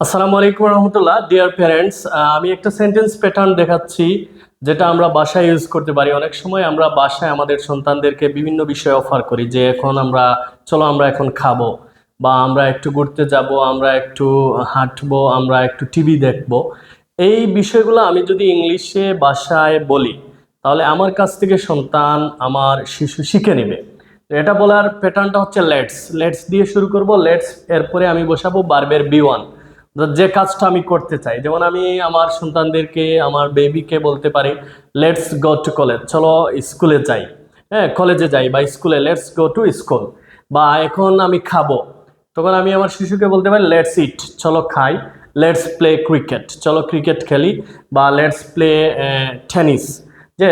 আসসালামু আলাইকুম রহমতুল্লাহ। Deer parents, আমি একটা সেন্টেন্স প্যাটার্ন দেখাচ্ছি যেটা আমরা বাসায় ইউজ করতে পারি। অনেক সময় আমরা বাসায় আমাদের সন্তানদেরকে বিভিন্ন বিষয় অফার করি যে এখন আমরা এখন খাবো, বা আমরা একটু ঘুরতে যাব, আমরা একটু হাঁটবো, আমরা একটু টিভি দেখবো। এই বিষয়গুলো আমি যদি ইংলিশে বাসায় বলি, তাহলে আমার কাছ থেকে সন্তান, আমার শিশু শিখে নেবে। তো এটা বলার প্যাটার্নটা হচ্ছে লেটস। লেটস দিয়ে শুরু করব। লেটস এরপরে আমি বসাবো ভার্বের বি ওয়ান, যে কাজটা আমি করতে চাই। যেমন আমি আমার সন্তানদেরকে, আমার বেবিকে বলতে পারি লেটস গো টু কলেজ, চলো স্কুলে যাই। হ্যাঁ, কলেজে যাই বা স্কুলে, লেটস গো টু স্কুল। বা এখন আমি খাবো, তখন আমি আমার শিশুকে বলতে পারি লেটস ইট, চলো খাই। লেটস প্লে ক্রিকেট, চলো ক্রিকেট খেলি। বা লেটস প্লে টেনিস, যে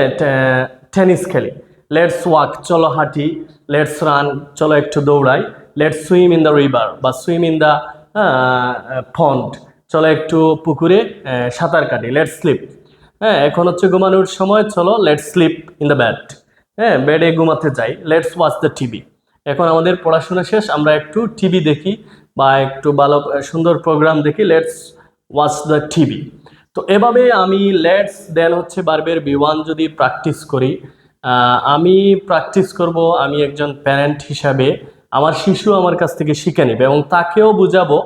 টেনিস খেলি। লেটস ওয়াক, চলো হাঁটি। লেটস রান, চলো একটু দৌড়াই। Let's swim in the river বা সুইম ইন দ্য পন্ড, চলো একটু পুকুরে সাঁতার কাটি। লেটস স্লিপ, হ্যাঁ এখন হচ্ছে ঘুমানোর সময়, চলো let's slip in the bed, হ্যাঁ বেডে ঘুমাতে যাই। লেটস ওয়াচ দ্য টিভি, এখন আমাদের পড়াশোনা শেষ, আমরা একটু টিভি দেখি বা একটু ভালো সুন্দর প্রোগ্রাম দেখি। Let's watch the TV. তো এভাবে আমি লেটস দেন হচ্ছে বারবার বি ওয়ান যদি প্র্যাকটিস করি, আমি প্র্যাকটিস করব, আমি একজন প্যারেন্ট হিসাবে আমার শিশু আমার কাছ থেকে শিখে নেবে এবং তাকেও বুঝাবো।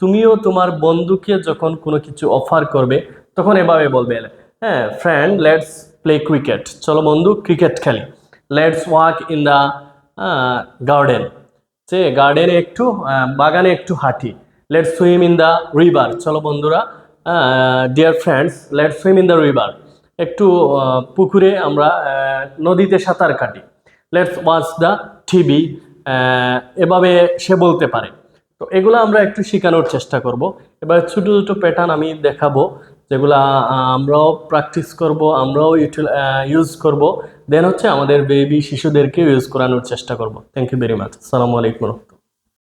তুমিও তোমার বন্ধুকে যখন কোনো কিছু অফার করবে তখন এভাবে বলবে, হ্যাঁ ফ্রেন্ড লেটস প্লে ক্রিকেট, চলো বন্ধু ক্রিকেট খেলি। Let's walk in the garden, যে গার্ডেনে একটু বাগানে একটু হাঁটি। Let's swim in the river, চলো বন্ধুরা, dear friends let's swim in the river, একটু পুকুরে আমরা নদীতে সাঁতার কাটি। লেটস ওয়াচ দ্য টিভি, এভাবে সে বলতে পারে। তো এগুলো আমরা একটু শেখানোর চেষ্টা করব। এবার ছোটো ছোটো প্যাটার্ন আমি দেখাবো, যেগুলা আমরাও প্র্যাকটিস করব, আমরাও ইউজ করব। দেন হচ্ছে আমাদের বেবি শিশুদেরকে ইউজ করানোর চেষ্টা করব। Thank you very much. আসসালামু আলাইকুম।